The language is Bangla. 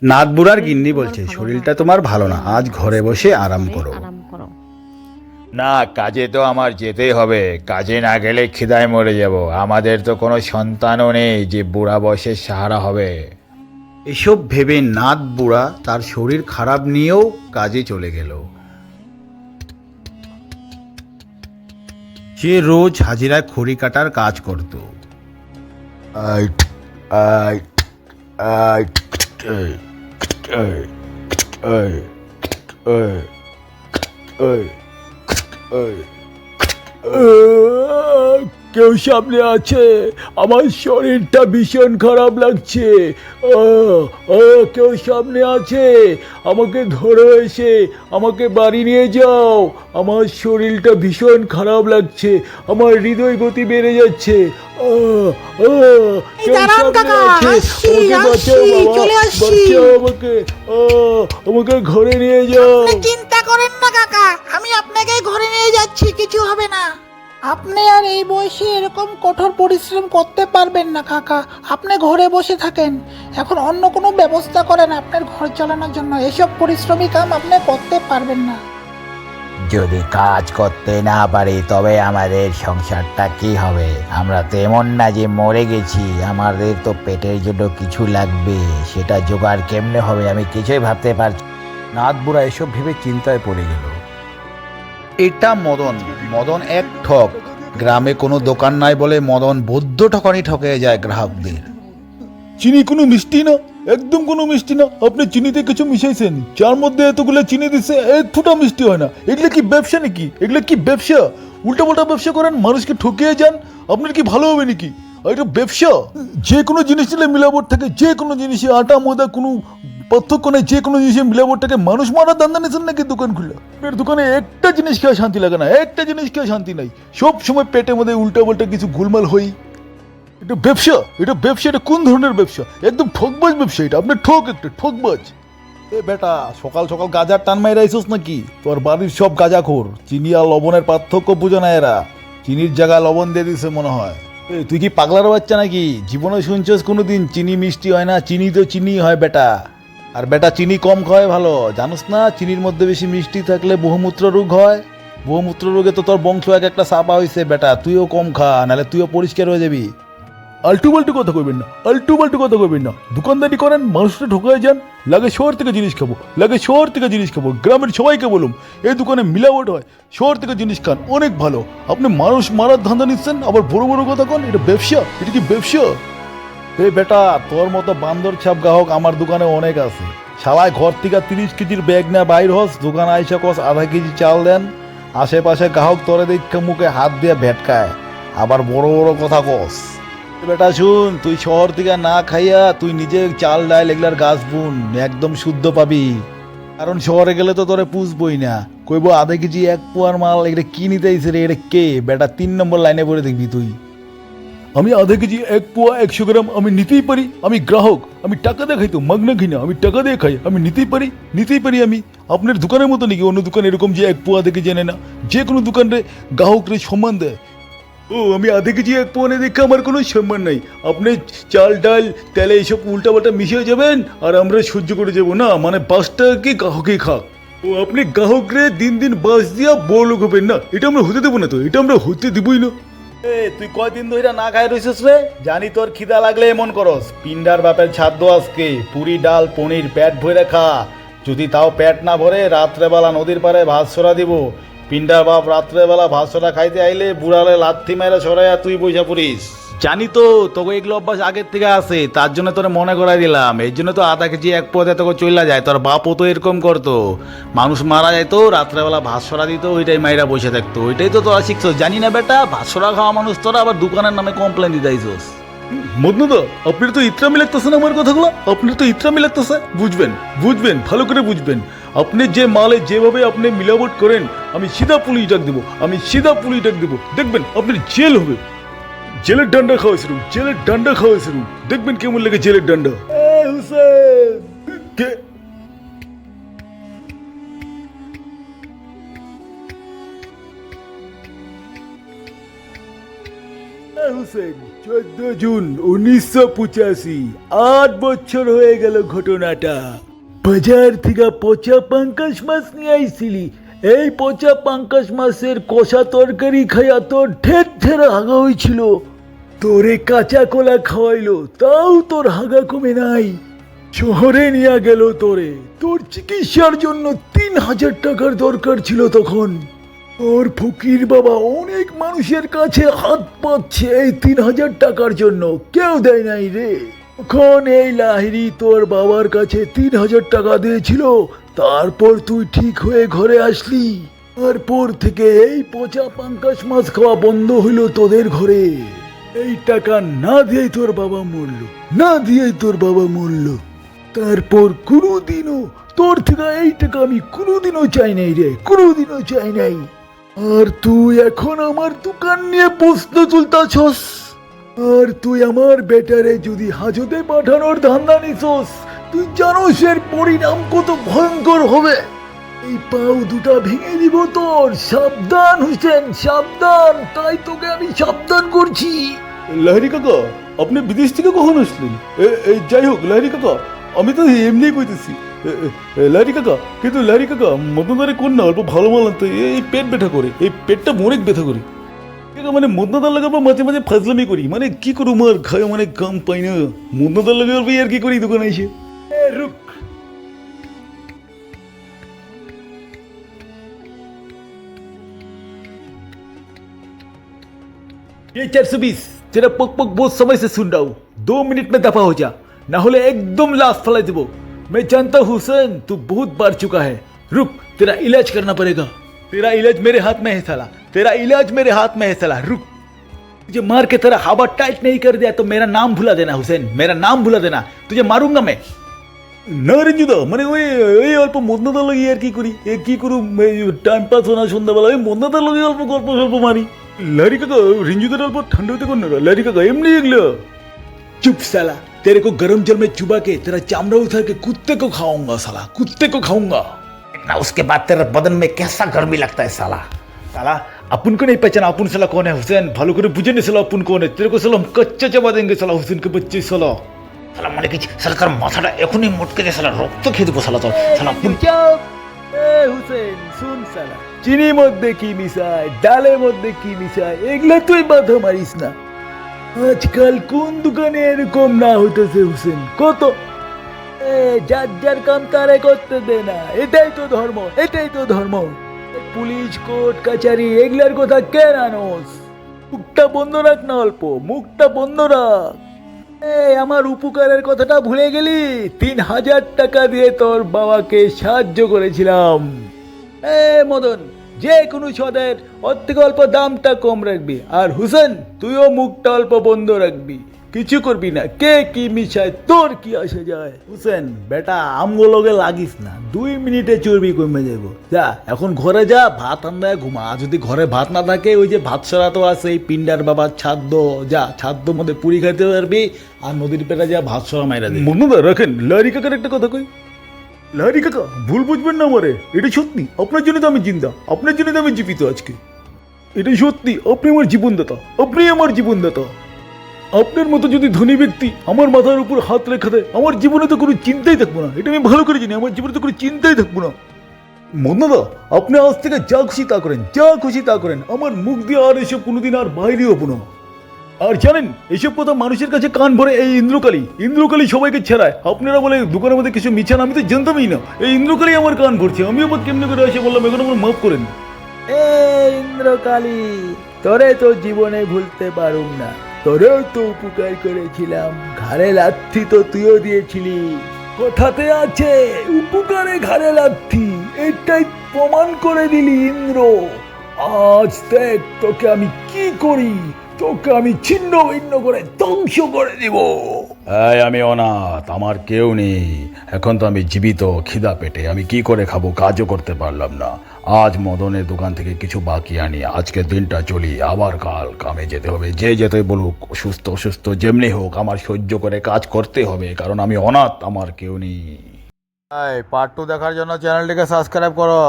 নাথ বুড়ার গিন্নি বলছে শরীরটা তোমার ভালো না, আজ ঘরে বসে আরাম করো। না, কাজে তো আমার যেতেই হবে। কাজে না গেলে খিদায় মরে যাব। আমাদের তো কোনো সন্তানও নেই যে বুড়া বয়সের সাহারা হবে। এসব ভেবে নাথ বুড়া তার শরীর খারাপ নিয়েও কাজে চলে গেল। সে রোজ হাজিরায় খড়ি কাটার কাজ করত। আইট, আইট, আইট, এই, এই, এই, এই, এই, এই। কেউ সামনে আছে? আমার শরীরটা ভীষণ খারাপ লাগছে। কেউ সামনে আছে? আমাকে ধরো, এসে আমাকে বাড়ি নিয়ে যাও। আমার শরীরটা ভীষণ খারাপ লাগছে, আমার হৃদয় গতি বেড়ে যাচ্ছে। কেউ দাঁড়ান সামনে কাকা, আছে? আসছি, আমাকে বাঁচাও আসছি, বাবা, চলে আসছি। বাঁচাও আমাকে। আমাকে ঘরে নিয়ে যাও। আপনি চিন্তা করেন না কাকা, আমি আপনাকে ঘরে নিয়ে যাচ্ছি, কিছু হবে না। আপনি আর এই বয়সে এরকম কঠোর পরিশ্রম করতে পারবেন না কাকা। আপনি ঘরে বসে থাকেন, এখন অন্য কোনো ব্যবস্থা করেন আপনার ঘর চালানোর জন্য। এসব পরিশ্রমী কাম আপনি করতে পারবেন না। যদি কাজ করতে না পারি তবে আমাদের সংসারটা কি হবে? আমরা তো এমন না যে মরে গেছি, আমাদের তো পেটের জন্য কিছু লাগবে। সেটা জোগাড় কেমনে হবে আমি কিছুই ভাবতে পারছি। নাথ বুড়া এসব ভেবে চিন্তায় পড়ে গেল। এটা মদন, মদন এক ঠক। গ্রামে কোনো দোকান নাই বলে মদন বদ্ধ ঠকানি ঠকে যায় গ্রাহকদের। চিনি কোনো মিষ্টি না, একদম কোনো মিষ্টি না। আপনি চিনিতে কিছু মিশাইছেন, যার মধ্যে এতগুলো চিনি দিছে, এক ফুটা মিষ্টি হয় না। এগুলো কি ব্যবসা নাকি? এগুলো কি ব্যবসা? উল্টা পাল্টা ব্যবসা করেন, মানুষকে ঠকিয়ে যান। আপনার কি ভালো হবে নাকি? আর এটা ব্যবসা। যে কোনো জিনিস নিলে মিলাবট থাকে, যে কোনো জিনিসে আটা ময়দা কোনো পার্থক্য নেই। যে কোনো জিনিসে মিলাবট থাকে। মানুষ মারার ধান্দা নিয়েছেন নাকি দোকান খুলে? আপনার দোকানে একটা জিনিস খেয়ে শান্তি লাগে না, একটা জিনিস খেয়ে শান্তি নাই। সব সময় পেটের মধ্যে উল্টা পাল্টা কিছু গোলমাল হই। এটা ব্যবসা, এটা ব্যবসা। এটা কোন ধরনের ব্যবসা? একদম ঠকবাজ ব্যবসা এটা। আপনার ঠক, একটা ঠকবাজ। এ বেটা, সকাল সকাল গাজার টান মাইরা আইসোস নাকি? তোর বাড়ির সব গাজাখোর। চিনি আর লবণের পার্থক্য বুঝে না এরা। চিনির জায়গায় লবণ দিয়ে দিছে মনে হয়। তুই কি পাগলার বাচ্চা নাকি? জীবনে শুনছস কোনোদিন চিনি মিষ্টি হয় না? চিনি তো চিনি হয় বেটা। আর বেটা চিনি কম খাওয়াই ভালো, জানোস না? চিনির মধ্যে বেশি মিষ্টি থাকলে বহুমূত্র রোগ হয়। বহুমূত্র রোগে তো তোর বংশ এক একটা চাপা হয়েছে বেটা। তুইও কম খা, নাহলে তুইও পরিষ্কার হয়ে যাবি। আল্টু পাল্টু কথা কইবেন না, আল্টু পাল্টু কথা কইবেন না। দোকানদারি করেন, মানুষটা ঠকায় যান। লাগে শহর থেকে জিনিস খাবো, লাগে শহর থেকে জিনিস খাবো। গ্রামের সবাইকে বলুন এই দোকানে মিলাওয়াট হয়, শহর থেকে জিনিস খান, অনেক ভালো। আপনি মানুষ মারার ধান্দা নিচ্ছেন, আবার বড় বড় কথা কন। এটা ব্যবসা? এটা কি ব্যবসা? এই বেটা, তোর মতো বান্দর ছাপ গ্রাহক আমার দোকানে অনেক আছে। শালায় ঘর থেকে 30 কেজির ব্যাগ না বাইর হস, দোকান আইসা কস আধা কেজি চাল দেন। আশেপাশে গ্রাহক তোরে দেখে মুখে হাত দিয়ে ভেটকায়, আবার বড় বড় কথা কস। বেটা শুন, তুই শহর থেকে না খাইয়া তুই নিজে চাল ডাল এগুলার গাছ বুন, একদম শুদ্ধ পাবি। কারণ শহরে গেলে তো তোরে পুষবই না, কইব আধা কেজি এক পোয়ার মাল, এটা কি নিতে আইছে রে? এটা কে? বেটা 3 নম্বর লাইনে পড়ে দেখবি তুই। আমি আধা কেজি এক পোয়া 100 গ্রাম আমি নিতেই পারি। আমি গ্রাহক, আমি টাকা দিয়ে খাই তো, মাগনা খাই না। আমি টাকা দিয়ে খাই, আমি নিতেই পারি, নিতেই পারি আমি। আপনার দোকানের মতো নাকি অন্য দোকান এরকম যে এক পোয়া থেকে জেনে না? যে কোনো দোকানে গ্রাহকরে সম্মান দেয়। ও, আমি আধা কেজি এক পোয়া দেখে আমার কোনো সম্মান নাই। আপনি চাল ডাল তেলে এইসব উল্টাপাল্টা মিশিয়ে যাবেন আর আমরা সহ্য করে যাবো না? মানে বাসটা কি গ্রাহকে খাক? ও, আপনি গ্রাহকরে দিন দিন বাস দিয়া বড় লোক হবেন না? এটা আমরা হতে দেবো না তো, এটা আমরা হতে দিবই না। তুই কয়দিন ধরে না খাই রইছিস রে? জানি তোর খিদা লাগলে এমন করস। পিন্ডার বাপের ছাদ্য আজকে পুরি ডাল পনির পেট ভরে খা। যদি তাও পেট না ভরে, রাত্রেবেলা নদীর পাড়ে ভাত সরা দিব। পিন্ডার বাপ রাত্রেবেলা ভাত সরা খাইতে আইলে বুড়ালে লাথি মেরে সরাইয়া তুই বইসা পড়িস। জানি তো তোকে এগুলো অভ্যাস আগের থেকে আছে, তার জন্য তোরে মনে করাই দিলাম। এই জন্য তো আধা কেজি এক পদে তোকে চলে যায়। তোর বাপও তো এরকম করতো, মানুষ মারা যেত রাত্রেবেলা ভাত সরা দিত, ওইটাই মাইরা বসে থাকতো। ওইটাই তো তোরা শিখছস। জানি না বেটা, ভাত সরা খাওয়া মানুষ তোরা, আবার দোকানের নামে কমপ্লেন দিতে আইছস। মদনদা, আপনার তো ইত্রামি লাগতেছে না আমার কথাগুলো? আপনার তো ইত্রামি লাগতেছে। বুঝবেন, বুঝবেন, ভালো করে বুঝবেন। আপনি যে মালে যেভাবে আপনি মিলাবট করেন, আমি সিধা পুলিশ ডাক দেবো, আমি সিধা পুলিশ ডাক দেবো। দেখবেন আপনার জেল হবে। জেলের ডান্ডা খাওয়াইছিল, জেলের ডান্ডা খাওয়াইছিল। দেখবেন কেমন লাগে জেলের ডান্ডা। হুসেন কে? হোসেন, 14 জুন 1985, 8 বছর হয়ে গেল ঘটনাটা। বাজার থেকে পচা পাঙ্কাশ মাছ নিয়ে আইছিলি। এই পচা পাঙ্কাশ মাছের কষা তরকারি খাইয়া তোর ঠের ঠেরা হাগা হয়েছিল। তোরে কাঁচা কলা খাওয়াইলো, তাও তোর হাগা কমে নাই। শহরে নিয়ে গেল তোরে, তোর চিকিৎসার জন্য 3,000 টাকার দরকার ছিল তখন। ওর ফকির বাবা অনেক মানুষের কাছে হাত পাচ্ছে এই 3,000 টাকার জন্য, কেউ দেয় নাই রে। তখন এই লাহিড়ি তোর বাবার কাছে 3,000 টাকা দিয়েছিল। তারপর তুই ঠিক হয়ে ঘরে আসলি। তারপর থেকে এই পচা পাঙ্কাশ মাছ খাওয়া বন্ধ হইল তোদের ঘরে। এই টাকা না দিয়েই তোর বাবা মরল, না দিয়েই তোর বাবা মরল। তারপর কোনোদিনও তোর থেকে এই টাকা আমি কোনোদিনও চাই নাই রে, কোনোদিনও চাই নাই। আর তুই এখন আমার দোকান নিয়ে প্রশ্ন তুলতাছস। আর তুই আমার বেটারে যদি হাজতে পাঠানোর ধান্দা নিছস, তুই জানোস এর পরিণাম কত ভয়ঙ্কর হবে। এই পাও দুটা ভেঙে দিব তোর। সাবধান হোসেন, সাবধান। তাই তোকে আমি সাবধান করছি। লাহিড়ী কাকা, আপনি বিদেশ থেকে কখন আসলেন? যাই হোক লাহিড়ী কাকা, আমি তো এমনি কইতেছি। লাহিড়ী কাকা, কিন্তু লাহিড়ী কাকা মদনদারে কোন না অল্প ভালো মাল আনতে। এই পেট ব্যথা করে, এই পেটটা অনেক ব্যথা করে। মানে মদনদার লাগাবো মাঝে মাঝে ফাজলামি করি, মানে কি করু মার খায় মানে কাম পাই না। মদনদার লাগাবো আর কি করি দোকানে এসে। রুক, ये 420 तेरा पक पक बहुत समय से सुन रहा हूँ। 2 मिनट में दफा हो जा, ना होले एकदम लाश फैला देबो। मैं जानता हूँ हुसैन, तू बहुत बार चुका है। रुक, तेरा इलाज करना पड़ेगा। तेरा इलाज मेरे हाथ में है साला, तेरा इलाज मेरे हाथ में है साला। रुक, तुझे मार के तेरा हवा टाइट नहीं कर दिया तो मेरा नाम भुला देना हुसैन, मेरा नाम भुला देना। तुझे मारूंगा मैं। না রেঞ্জুদা, মানে ওই অল্প মদনাদার লাগে আর কি করি, কি করু টাইম পাস হয় না সন্ধ্যাবেলা, ওই মদনাদার লাগে অল্প গল্প স্বল্প মারি। লাহিড়ী কাকা, রেঞ্জুদার অল্প ঠান্ডা হতে কোন না লাহিড়ী কাকা, এমনি এগুলো। चुप साला, तेरे को गर्म जल में चुबा के तेरा चामड़ा उतार के कुत्ते को खाऊंगा साला, कुत्ते को खाऊंगा ना। उसके बाद तेरे बदन में कैसा गर्मी लगता है साला। साला अपन को नहीं पहचाना, अपन साला कौन है हुसैन, ভালো করে বুঝে নে साला अपन कौन है। तेरे को साला हम कच्चा चबा देंगे साला, हुसैन के बच्चे साला। সালা মনে কিছু সালা তার মাথাটা এখনই মটকে দিয়ে সালা রক্ত খেয়ে দেবো সালা। তো সালা হুসেন শুন সালা, চিনির মধ্যে কি মিশায়, ডালের মধ্যে কি মিশায়, এগুলো তুই মাথা মারিস না। আজকাল কোন দোকানে এরকম না হইতেছে হুসেন, কত যার যার কাম তারে করতে দে না। এটাই তো ধর্ম, এটাই তো ধর্ম। পুলিশ কোর্ট কাচারি এগুলার কথা কে জানোস? মুখটা বন্ধ রাখ না, অল্প মুখটা বন্ধ রাখ। আমার উপকারের কথাটা ভুলে গেলি? 3,000 টাকা দিয়ে তোর বাবাকে সাহায্য করেছিলাম। মদন, যে কোনো সদের ওর থেকে অল্প দামটা কম রাখবি। আর হুসেন, তুইও মুখটা অল্প বন্ধ রাখবি, কিছু করবি না। কে কি মিশায় তোর কি আসে যায়? হুসেন বেটা, আমগুলোকে লাগিস না, 2 মিনিটে চর্বি কমে যাবো। যা এখন ঘরে যা, ভাত রান্নায় ঘুমা। যদি ঘরে ভাত না থাকে, ওই যে ভাত সরা তো আছে, এই পিন্ডার বাবার ছাদ্য, যা ছাদ্য মধ্যে পুরি খাইতে পারবি। আর নদীর পেটা যা ভাত সরা মাইরা দে। মনুদা রাখেন, লাহিড়ী কাকার একটা কথা কই। লাহিড়ী কাকা, ভুল বুঝবেন না আমারে, এটা সত্যি। আপনার জন্য তো আমি জিন্দা, আপনার জন্য তো আমি জীবিত আজকে। এটাই সত্যি, আপনি আমার জীবনদাতা, আপনি আমার জীবনদাতা। আপনার মতো যদি ধনী ব্যক্তি আমার মাথার উপর হাত রেখে দেয়, আমার জীবনে তো কোনো চিন্তাই থাকবো না। এটা আমি ভালো করে জানি, আমার জীবনে তো কোনো চিন্তাই থাকবো না। মন্নাদা, আপনি আজ থেকে যা খুশি তা করেন, যা খুশি তা করেন। আমার মুখ দিয়ে আর এসব কোনোদিন আর বাইরে হবো না। আর জানেন, এইসব কথা মানুষের কাছে কান ভরে এই ইন্দ্রকালী সবাইকে ছেড়ায়। আপনারা বলে দোকানের মধ্যে কিছু মিছান, আমি তো জানতামই না। এই ইন্দ্রকালী আমার কান ভরছে। আমি আবার কেমনি করে এসে বললাম, এখন আমার মাফ করেন। ইন্দ্রকালী, তোরে তো জীবনে ভুলতে পারুম না। তোরেও তো উপকার করেছিলাম, ঘাড়ে লাথি তো তুইও দিয়েছিলি। কথাতে আছে, উপকারে ঘাড়ে লাথি, এটাই প্রমাণ করে দিলি ইন্দ্র। আজ দেখ তোকে আমি কি করি, তোকে আমি ছিন্ন ভিন্ন করে ধ্বংস করে দিব। আমি অনাথ, আমার কেউ নেই। এখন তো আমি জীবিত, খিদা পেটে। আমি কি করে খাবো, কাজও করতে পারলাম না। আজ মদনের দোকান থেকে কিছু বাকি আনি, আজকে দিনটা চলি, আবার কাল কামে যেতে হবে। যে যেতে বলুক, সুস্থ অসুস্থ যেমনি হোক, আমার সহ্য করে কাজ করতে হবে, কারণ আমি অনাথ, আমার কেউ নেই। পার্ট 2 দেখার জন্য চ্যানেলটিকে সাবস্ক্রাইব করো।